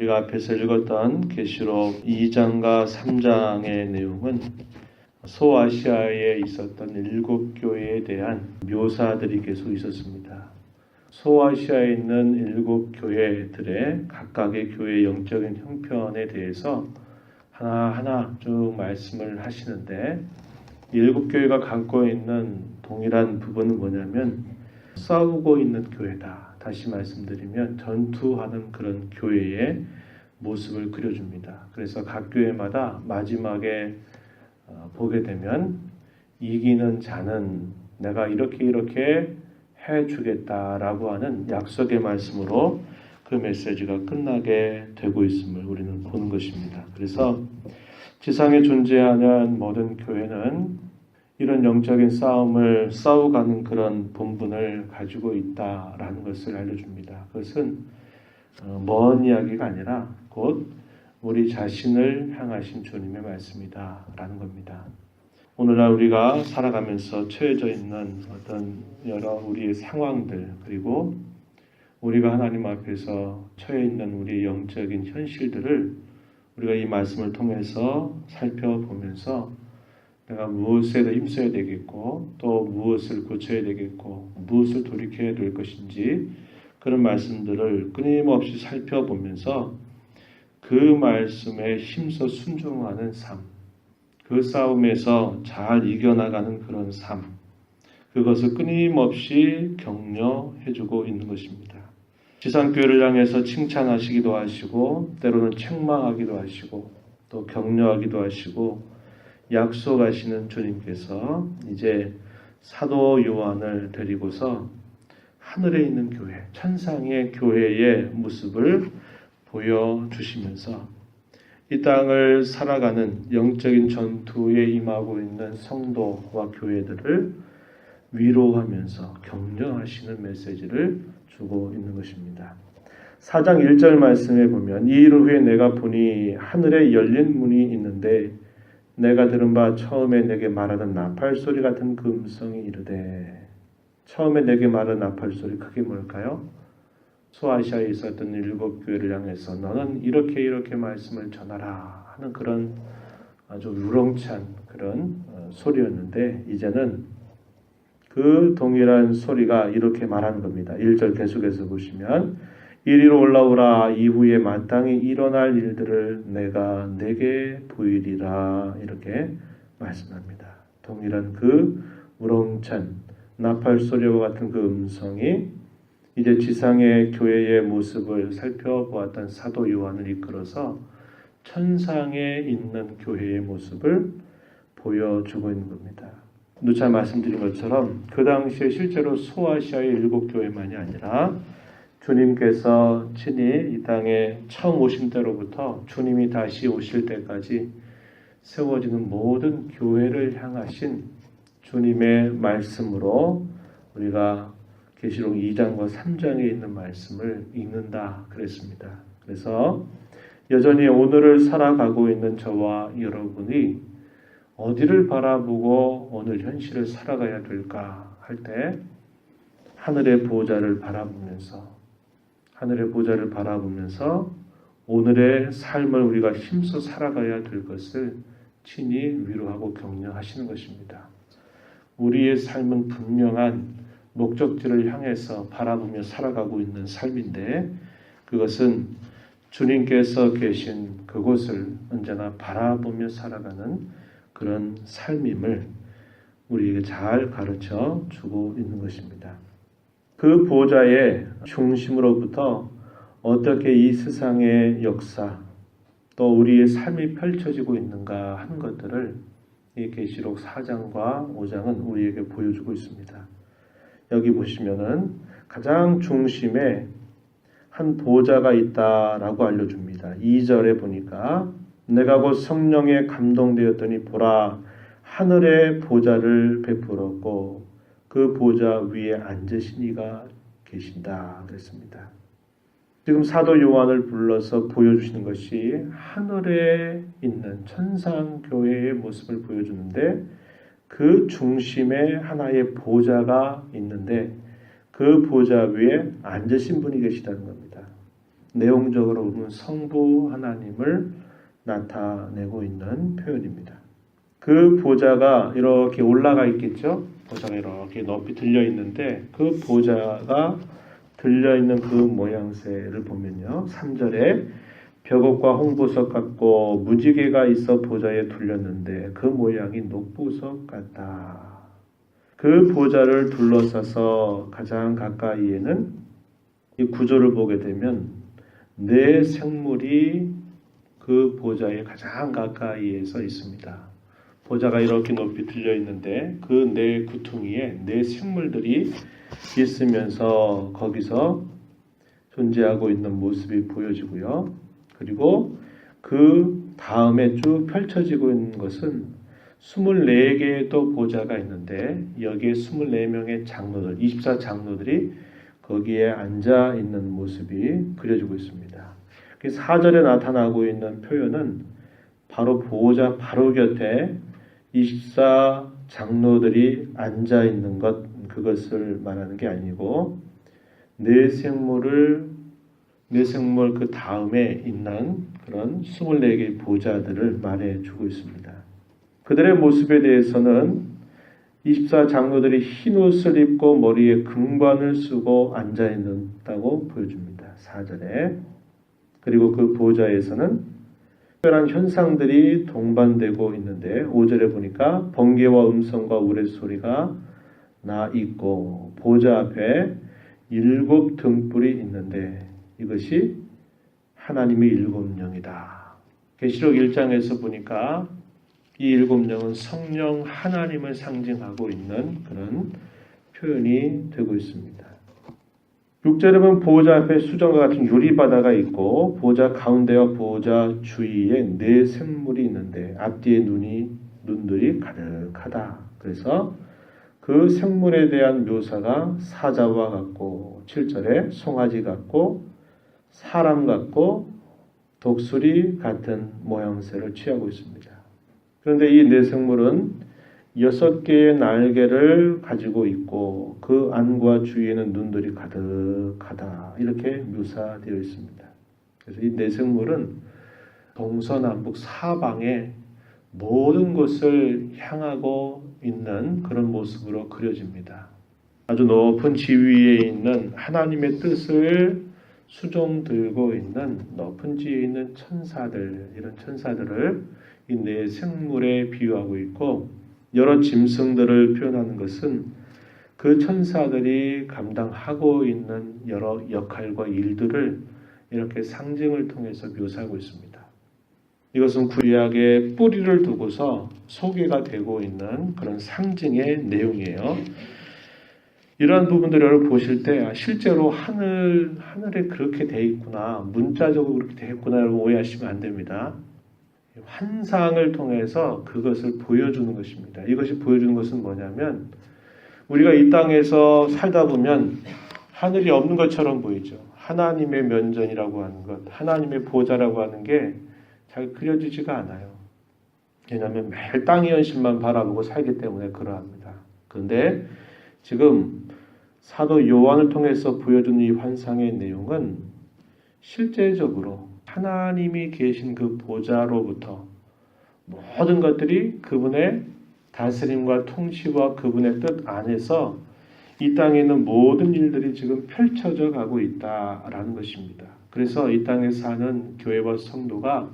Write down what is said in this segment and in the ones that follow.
우리가 앞에서 읽었던 계시록 2장과 3장의 내용은 소아시아에 있었던 7교회에 대한 묘사들이 계속 있었습니다. 소아시아에 있는 7교회들의 각각의 교회의 영적인 형편에 대해서 하나하나 쭉 말씀을 하시는데, 7교회가 갖고 있는 동일한 부분은 뭐냐면 싸우고 있는 교회다. 다시 말씀드리면 전투하는 그런 교회의 모습을 그려줍니다. 그래서 각 교회마다 마지막에 보게 되면 이기는 자는 내가 이렇게 해주겠다라고 하는 약속의 말씀으로 그 메시지가 끝나게 되고 있음을 우리는 보는 것입니다. 그래서 지상에 존재하는 모든 교회는 이런 영적인 싸움을 싸워가는 그런 본분을 가지고 있다라는 것을 알려줍니다. 그것은 먼 이야기가 아니라 곧 우리 자신을 향하신 주님의 말씀이다라는 겁니다. 오늘날 우리가 살아가면서 처해져 있는 어떤 여러 우리의 상황들, 그리고 우리가 하나님 앞에서 처해 있는 우리의 영적인 현실들을 우리가 이 말씀을 통해서 살펴보면서 내가 무엇에 더 힘써야 되겠고, 또 무엇을 고쳐야 되겠고, 무엇을 돌이켜야 될 것인지, 그런 말씀들을 끊임없이 살펴보면서 그 말씀에 힘써 순종하는 삶, 그 싸움에서 잘 이겨나가는 그런 삶, 그것을 끊임없이 격려해주고 있는 것입니다. 지상교회를 향해서 칭찬하시기도 하시고, 때로는 책망하기도 하시고, 또 격려하기도 하시고, 약속하시는 주님께서 이제 사도 요한을 데리고서 하늘에 있는 교회, 천상의 교회의 모습을 보여주시면서 이 땅을 살아가는 영적인 전투에 임하고 있는 성도와 교회들을 위로하면서 격려하시는 메시지를 주고 있는 것입니다. 4장 1절 말씀에 보면 이 일 후에 내가 보니 하늘에 열린 문이 있는데 내가 들은 바 처음에 내게 말하던 나팔소리 같은 그 음성이 이르되, 처음에 내게 말한 나팔소리, 그게 뭘까요? 소아시아에 있었던 7교회를 향해서 너는 이렇게 말씀을 전하라 하는 그런 아주 우렁찬 그런 소리였는데, 이제는 그 동일한 소리가 이렇게 말하는 겁니다. 1절 계속해서 보시면 이리로 올라오라, 이후에 마땅히 일어날 일들을 내가 내게 보이리라, 이렇게 말씀합니다. 동일한 그 우렁찬 나팔소리와 같은 그 음성이 이제 지상의 교회의 모습을 살펴보았던 사도 요한을 이끌어서 천상에 있는 교회의 모습을 보여주고 있는 겁니다. 누차 말씀드린 것처럼 그 당시에 실제로 소아시아의 7교회만이 아니라 주님께서 친히 이 땅에 처음 오신 때로부터 주님이 다시 오실 때까지 세워지는 모든 교회를 향하신 주님의 말씀으로 우리가 계시록 2장과 3장에 있는 말씀을 읽는다 그랬습니다. 그래서 여전히 오늘을 살아가고 있는 저와 여러분이 어디를 바라보고 오늘 현실을 살아가야 될까 할 때 하늘의 보호자를 바라보면서 오늘의 삶을 우리가 힘써 살아가야 될 것을 친히 위로하고 격려하시는 것입니다. 우리의 삶은 분명한 목적지를 향해서 바라보며 살아가고 있는 삶인데, 그것은 주님께서 계신 그곳을 언제나 바라보며 살아가는 그런 삶임을 우리에게 잘 가르쳐 주고 있는 것입니다. 그 보호자의 중심으로부터 어떻게 이 세상의 역사, 또 우리의 삶이 펼쳐지고 있는가 하는 것들을 이 계시록 4장과 5장은 우리에게 보여주고 있습니다. 여기 보시면은 가장 중심에 한 보호자가 있다라고 알려줍니다. 2절에 보니까 내가 곧 성령에 감동되었더니 보라, 하늘의 보좌를 베풀었고 그 보좌 위에 앉으신 이가 계신다 그랬습니다. 지금 사도 요한을 불러서 보여주시는 것이 하늘에 있는 천상교회의 모습을 보여주는데, 그 중심에 하나의 보좌가 있는데 그 보좌 위에 앉으신 분이 계시다는 겁니다. 내용적으로 보면 성부 하나님을 나타내고 있는 표현입니다. 그 보좌가 이렇게 올라가 있겠죠. 보좌가 이렇게 높이 들려 있는데 그 보좌가 들려 있는 그 모양새를 보면요. 3절에 벽옥과 홍보석 같고 무지개가 있어 보좌에 둘렸는데 그 모양이 녹보석 같다. 그 보좌를 둘러싸서 가장 가까이에는 이 구조를 보게 되면 네 생물이 그 보좌의 가장 가까이에 서 있습니다. 보좌가 이렇게 높이 들려 있는데 그 네 구퉁이에 네 생물들이 있으면서 거기서 존재하고 있는 모습이 보여지고요. 그리고 그 다음에 쭉 펼쳐지고 있는 것은 24개의 또 보좌가 있는데 여기에 24명의 장로들, 24장로들이 거기에 앉아 있는 모습이 그려지고 있습니다. 4절에 나타나고 있는 표현은 바로 보좌 바로 곁에 24장로들이 앉아 있는 것, 그것을 말하는 게 아니고 네 생물 그 다음에 있는 그런 24개의 보좌들을 말해주고 있습니다. 그들의 모습에 대해서는 24장로들이 흰 옷을 입고 머리에 금관을 쓰고 앉아 있다고 보여줍니다. 4절에. 그리고 그 보좌에서는 특별한 현상들이 동반되고 있는데 5절에 보니까 번개와 음성과 우레소리가 나 있고 보좌 앞에 7 등불이 있는데 이것이 하나님의 7영이다. 계시록 1장에서 보니까 이 7영은 성령 하나님을 상징하고 있는 그런 표현이 되고 있습니다. 6절에 보면 보좌 앞에 수정과 같은 유리바다가 있고 보좌 가운데와 보좌 주위에 네 생물이 있는데 앞뒤에 눈들이 가득하다. 그래서 그 생물에 대한 묘사가 사자와 같고 7절에 송아지 같고 사람 같고 독수리 같은 모양새를 취하고 있습니다. 그런데 이 네 생물은 6개의 날개를 가지고 있고 그 안과 주위에는 눈들이 가득하다. 이렇게 묘사되어 있습니다. 그래서 이 네 생물은 동서남북 사방에 모든 곳을 향하고 있는 그런 모습으로 그려집니다. 아주 높은 지위에 있는 하나님의 뜻을 수종 들고 있는 높은 지위에 있는 천사들, 이런 천사들을 이 네 생물에 비유하고 있고 여러 짐승들을 표현하는 것은 그 천사들이 감당하고 있는 여러 역할과 일들을 이렇게 상징을 통해서 묘사하고 있습니다. 이것은 구약의 뿌리를 두고서 소개가 되고 있는 그런 상징의 내용이에요. 이러한 부분들을 여러분 보실 때 실제로 하늘에 그렇게 돼 있구나, 문자적으로 그렇게 돼 있구나 여러분 오해하시면 안 됩니다. 환상을 통해서 그것을 보여주는 것입니다. 이것이 보여주는 것은 뭐냐면 우리가 이 땅에서 살다 보면 하늘이 없는 것처럼 보이죠. 하나님의 면전이라고 하는 것, 하나님의 보좌라고 하는 게 잘 그려지지가 않아요. 왜냐하면 매일 땅의 현실만 바라보고 살기 때문에 그러합니다. 그런데 지금 사도 요한을 통해서 보여주는 이 환상의 내용은 실제적으로 하나님이 계신 그 보좌로부터 모든 것들이 그분의 다스림과 통치와 그분의 뜻 안에서 이 땅에 있는 모든 일들이 지금 펼쳐져 가고 있다라는 것입니다. 그래서 이 땅에 사는 교회와 성도가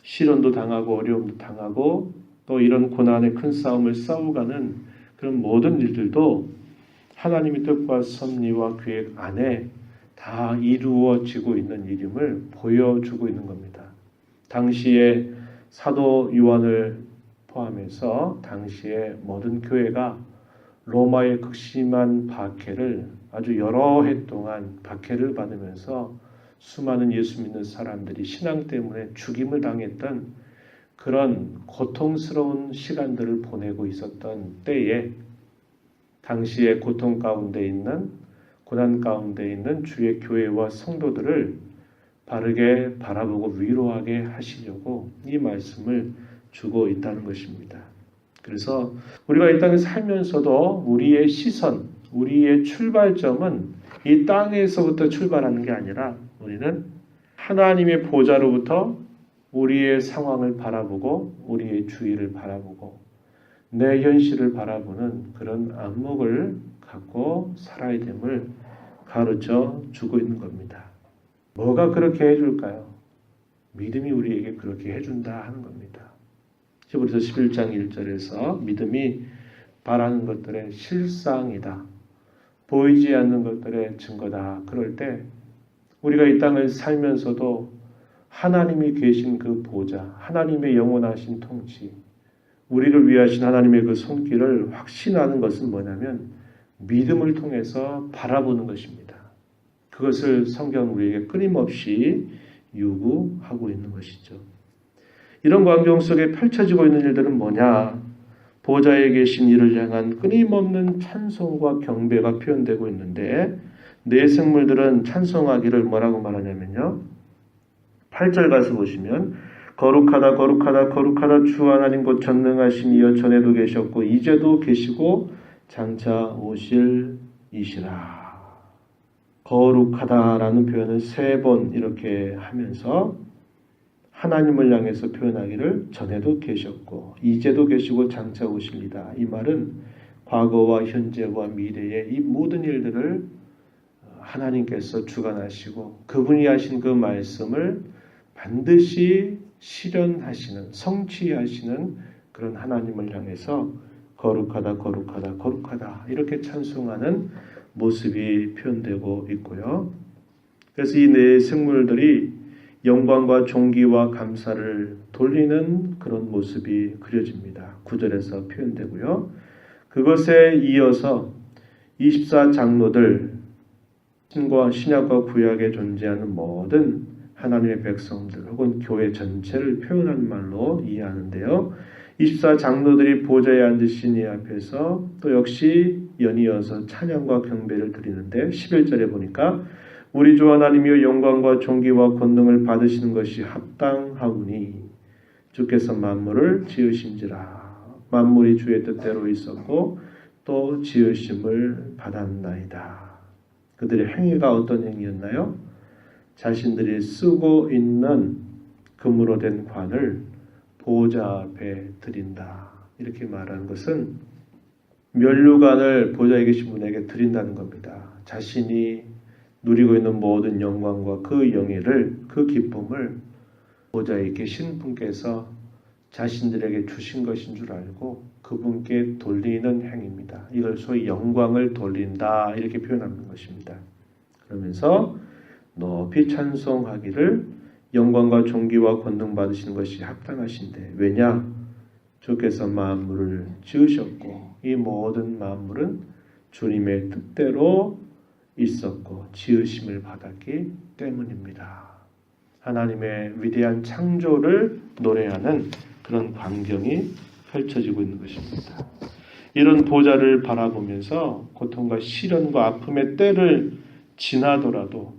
시련도 당하고 어려움도 당하고 또 이런 고난의 큰 싸움을 싸워가는 그런 모든 일들도 하나님의 뜻과 섭리와 계획 안에 다 이루어지고 있는 일임을 보여주고 있는 겁니다. 당시에 사도 요한을 포함해서 당시에 모든 교회가 로마의 극심한 박해를 아주 여러 해 동안 박해를 받으면서 수많은 예수 믿는 사람들이 신앙 때문에 죽임을 당했던 그런 고통스러운 시간들을 보내고 있었던 때에 당시에 고통 가운데 있는 고난 가운데 있는 주의 교회와 성도들을 바르게 바라보고 위로하게 하시려고 이 말씀을 주고 있다는 것입니다. 그래서 우리가 이 땅에 살면서도 우리의 시선, 우리의 출발점은 이 땅에서부터 출발하는 게 아니라 우리는 하나님의 보좌로부터 우리의 상황을 바라보고 우리의 주위를 바라보고 내 현실을 바라보는 그런 안목을 갖고 살아야 됨을 가르쳐 주고 있는 겁니다. 뭐가 그렇게 해줄까요? 믿음이 우리에게 그렇게 해준다 하는 겁니다. 히브리서 11장 1절에서 믿음이 바라는 것들의 실상이다. 보이지 않는 것들의 증거다. 그럴 때 우리가 이 땅을 살면서도 하나님이 계신 그 보좌, 하나님의 영원하신 통치, 우리를 위하신 하나님의 그 손길을 확신하는 것은 뭐냐면 믿음을 통해서 바라보는 것입니다. 그것을 성경은 우리에게 끊임없이 요구하고 있는 것이죠. 이런 광경 속에 펼쳐지고 있는 일들은 뭐냐? 보좌에 계신 이를 향한 끊임없는 찬송과 경배가 표현되고 있는데 내 생물들은 찬송하기를 뭐라고 말하냐면요. 8절 가서 보시면 거룩하다 거룩하다 거룩하다 주 하나님 곧 전능하신 이여 전에도 계셨고 이제도 계시고 장차 오실 이시라. 거룩하다라는 표현을 3번 이렇게 하면서 하나님을 향해서 표현하기를 전에도 계셨고 이제도 계시고 장차 오실리다. 이 말은 과거와 현재와 미래의 이 모든 일들을 하나님께서 주관하시고 그분이 하신 그 말씀을 반드시 실현하시는 성취하시는 그런 하나님을 향해서 거룩하다 거룩하다 거룩하다 이렇게 찬송하는 모습이 표현되고 있고요. 그래서 이 네 생물들이 영광과 존귀와 감사를 돌리는 그런 모습이 그려집니다. 9절에서 표현되고요. 그것에 이어서 24장로들 신약과 구약에 존재하는 모든 하나님의 백성들 혹은 교회 전체를 표현하는 말로 이해하는데요. 24장로들이 보좌에 앉으신 이 앞에서 또 역시 연이어서 찬양과 경배를 드리는데 11절에 보니까 우리 주 하나님이여 영광과 존귀와 권능을 받으시는 것이 합당하오니 주께서 만물을 지으신지라. 만물이 주의 뜻대로 있었고 또 지으심을 받았나이다. 그들의 행위가 어떤 행위였나요? 자신들이 쓰고 있는 금으로 된 관을 보좌 앞에 드린다. 이렇게 말하는 것은 면류관을 보좌에 계신 분에게 드린다는 겁니다. 자신이 누리고 있는 모든 영광과 그 영예를, 그 기쁨을 보좌에 계신 분께서 자신들에게 주신 것인 줄 알고 그분께 돌리는 행위입니다. 이걸 소위 영광을 돌린다 이렇게 표현하는 것입니다. 그러면서 높이 찬송하기를 영광과 존귀와 권능 받으시는 것이 합당하신데 왜냐? 주께서 만물을 지으셨고 이 모든 만물은 주님의 뜻대로 있었고 지으심을 받았기 때문입니다. 하나님의 위대한 창조를 노래하는 그런 광경이 펼쳐지고 있는 것입니다. 이런 보좌를 바라보면서 고통과 시련과 아픔의 때를 지나더라도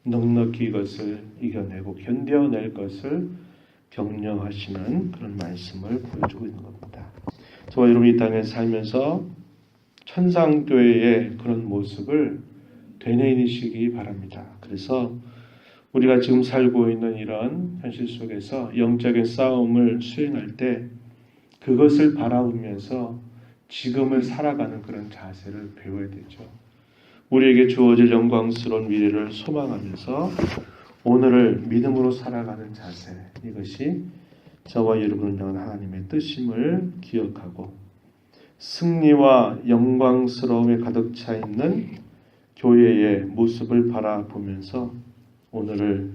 넉넉히 이것을 이겨내고 견뎌낼 것을 격려하시는 그런 말씀을 보여주고 있는 겁니다. 저와 여러분이 이 땅에 살면서 천상교회의 그런 모습을 되뇌이시기 바랍니다. 그래서 우리가 지금 살고 있는 이런 현실 속에서 영적인 싸움을 수행할 때 그것을 바라보면서 지금을 살아가는 그런 자세를 배워야 되죠. 우리에게 주어질 영광스러운 미래를 소망하면서 오늘을 믿음으로 살아가는 자세, 이것이 저와 여러분을 향한 하나님의 뜻임을 기억하고 승리와 영광스러움에 가득 차 있는 교회의 모습을 바라보면서 오늘을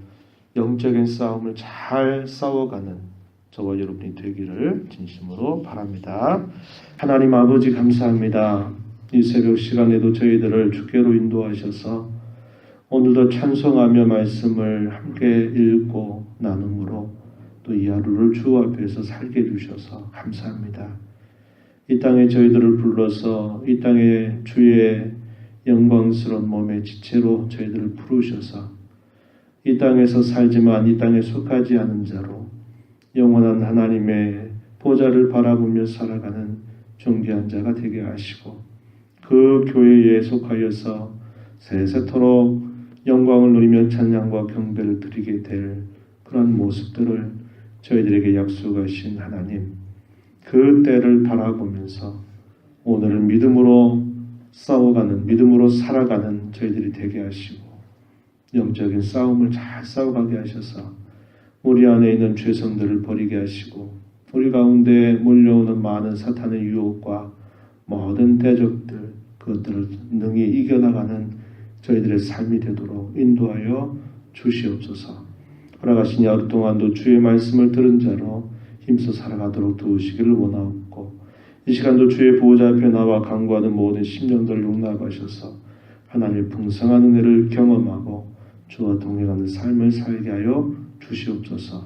영적인 싸움을 잘 싸워가는 저와 여러분이 되기를 진심으로 바랍니다. 하나님 아버지 감사합니다. 이 새벽 시간에도 저희들을 주께로 인도하셔서 오늘도 찬송하며 말씀을 함께 읽고 나눔으로 또 이 하루를 주 앞에서 살게 해주셔서 감사합니다. 이 땅에 저희들을 불러서 이 땅에 주의 영광스러운 몸의 지체로 저희들을 부르셔서 이 땅에서 살지만 이 땅에 속하지 않은 자로 영원한 하나님의 보좌를 바라보며 살아가는 존귀한 자가 되게 하시고 그 교회에 속하여서 세세토록 영광을 누리며 찬양과 경배를 드리게 될 그런 모습들을 저희들에게 약속하신 하나님, 그 때를 바라보면서 오늘은 믿음으로 싸워가는, 믿음으로 살아가는 저희들이 되게 하시고 영적인 싸움을 잘 싸워가게 하셔서 우리 안에 있는 죄성들을 버리게 하시고 우리 가운데 몰려오는 많은 사탄의 유혹과 모든 대적들, 그것들을 능히 이겨나가는 저희들의 삶이 되도록 인도하여 주시옵소서. 허락하신 하루 동안도 주의 말씀을 들은 자로 힘써 살아가도록 도우시기를 원하옵고, 이 시간도 주의 보호자 앞에 나와 간구하는 모든 심령들을 용납하셔서 하나님의 풍성한 은혜를 경험하고 주와 동행하는 삶을 살게 하여 주시옵소서.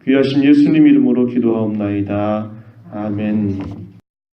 귀하신 예수님 이름으로 기도하옵나이다. 아멘.